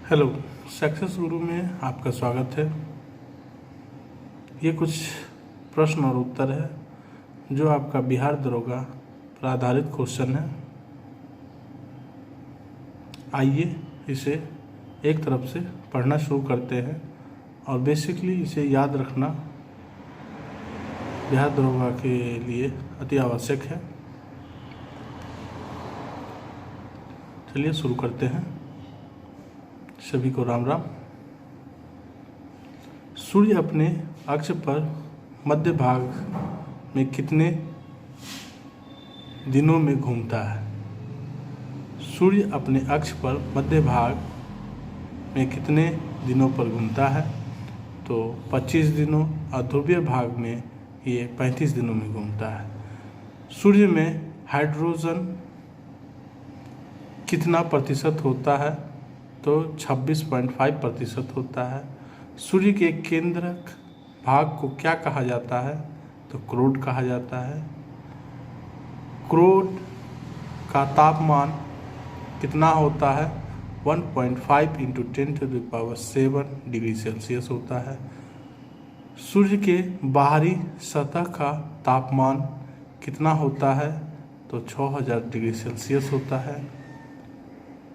Hello, success गुरु में आपका स्वागत है। ये कुछ प्रश्न और उत्तर है जो आपका बिहार दरोगा पर आधारित क्वेश्चन है। आइए इसे एक तरफ से पढ़ना शुरू करते हैं और बेसिकली इसे याद रखना बिहार दरोगा के लिए अति आवश्यक है। चलिए शुरू करते हैं। सभी को राम राम। सूर्य अपने अक्ष पर मध्य भाग में कितने दिनों में घूमता है? सूर्य अपने अक्ष पर मध्य भाग में कितने दिनों पर घूमता है? तो 25 दिनों और ध्रुवीय भाग में ये 35 दिनों में घूमता है। सूर्य में हाइड्रोजन कितना प्रतिशत होता है? तो 26.5% होता है। सूर्य के केंद्रक भाग को क्या कहा जाता है? तो क्रोड कहा जाता है। क्रोड का तापमान कितना होता है? 1.5 × 10⁻7 डिग्री सेल्सियस होता है। सूर्य के बाहरी सतह का तापमान कितना होता है? तो 6000 डिग्री सेल्सियस होता है।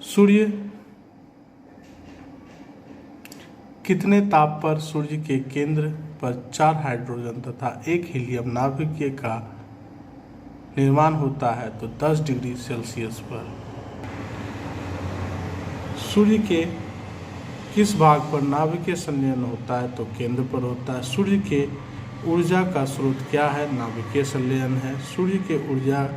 सूर्य कितने ताप पर सूर्य के केंद्र पर 4 हाइड्रोजन तथा 1 हीलियम नाभिकीय का निर्माण होता है? तो 10 डिग्री सेल्सियस पर। सूर्य के किस भाग पर नाभिकीय संलयन होता है? तो केंद्र पर होता है। सूर्य के ऊर्जा का स्रोत क्या है? नाभिकीय संलयन है। सूर्य के ऊर्जा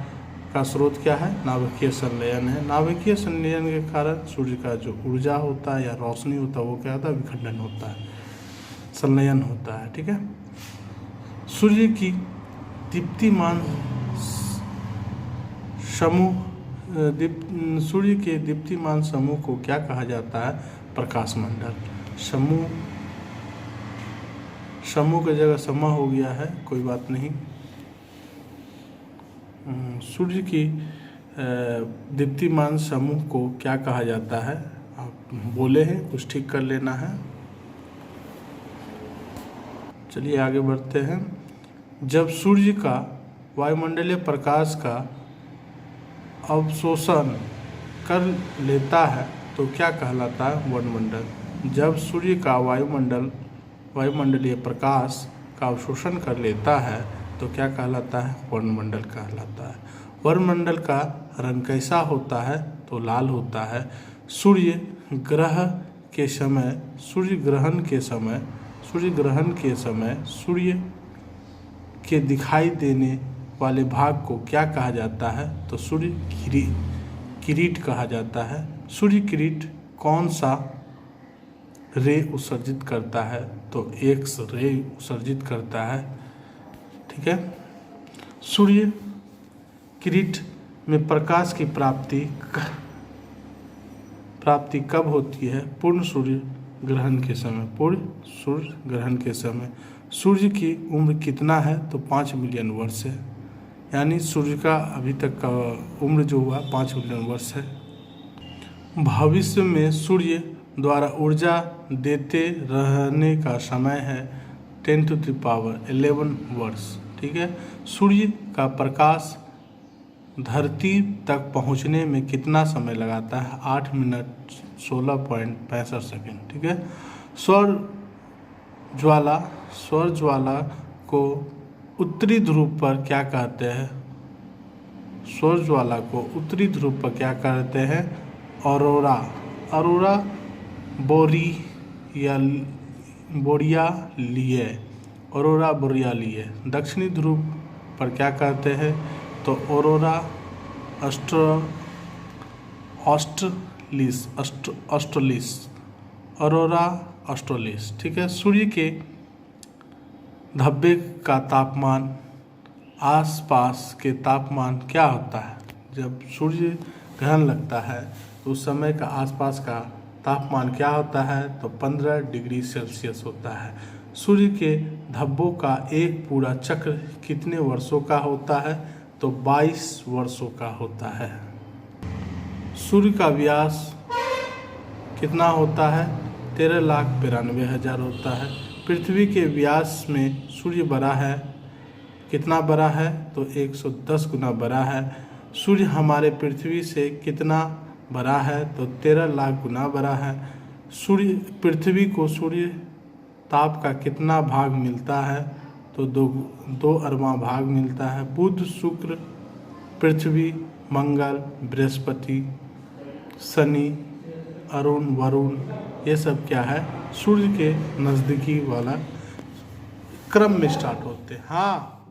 का स्रोत क्या है? नाभिकीय संलयन है। नाभिकीय संलयन के कारण सूर्य का जो ऊर्जा होता है या रोशनी होता है वो क्या होता है? विखंडन होता है, संलयन होता है। ठीक है। सूर्य की दीप्तिमान समूह सूर्य के दीप्तिमान समूह को क्या कहा जाता है? प्रकाश मंडल। समूह की जगह समा हो गया है, कोई बात नहीं। सूर्य की दीप्तिमान समूह को क्या कहा जाता है? आप बोले हैं, कुछ ठीक कर लेना है। चलिए आगे बढ़ते हैं। जब सूर्य का वायुमंडलीय प्रकाश का अवशोषण कर लेता है तो क्या कहलाता है? वर्णमंडल। जब सूर्य का वायुमंडलीय प्रकाश का अवशोषण कर लेता है तो क्या कहलाता है? वर्णमंडल कहलाता है। वर्णमंडल का रंग कैसा होता है? तो लाल होता है। सूर्य ग्रहण के समय सूर्य के दिखाई देने वाले भाग को क्या कहा जाता है? तो सूर्य किरीट कहा जाता है। सूर्य किरीट कौन सा रे उत्सर्जित करता है? तो एक्स रे उत्सर्जित करता है। ठीक है। सूर्य किरीट में प्रकाश की प्राप्ति कब होती है? पूर्ण सूर्य ग्रहण के समय। सूर्य की उम्र कितना है? तो 5 मिलियन वर्ष है। यानी सूर्य का अभी तक का उम्र जो हुआ 5 मिलियन वर्ष है। भविष्य में सूर्य द्वारा ऊर्जा देते रहने का समय है 10⁻11 वर्ष। ठीक है। सूर्य का प्रकाश धरती तक पहुंचने में कितना समय लगाता है? 8 मिनट 16.65 सेकेंड। ठीक है। सौर ज्वाला को उत्तरी ध्रुव पर क्या कहते हैं? सौर ज्वाला को उत्तरी ध्रुव पर क्या कहते हैं? Aurora borealis. दक्षिणी ध्रुव पर क्या कहते हैं? तो ऑरोरा ऑस्ट्रेलिस। ठीक है। सूर्य के धब्बे का तापमान आसपास के तापमान क्या होता है? जब सूर्य ग्रहण लगता है तो उस समय का आसपास का तापमान क्या होता है? तो 15 डिग्री सेल्सियस होता है। सूर्य के धब्बों का एक पूरा चक्र कितने वर्षों का होता है? तो 22 वर्षों का होता है। सूर्य का व्यास कितना होता है? 13,92,000 होता है। पृथ्वी के व्यास में सूर्य बड़ा है, कितना बड़ा है? तो 110 गुना बड़ा है। सूर्य हमारे पृथ्वी से कितना बड़ा है? तो 13 लाख गुना बड़ा है। सूर्य पृथ्वी को सूर्य ताप का कितना भाग मिलता है? तो 2 अरवां भाग मिलता है। बुध, शुक्र, पृथ्वी, मंगल, बृहस्पति, शनि, अरुण, वरुण, ये सब क्या है? सूर्य के नज़दीकी वाला क्रम में स्टार्ट होते हैं। हाँ।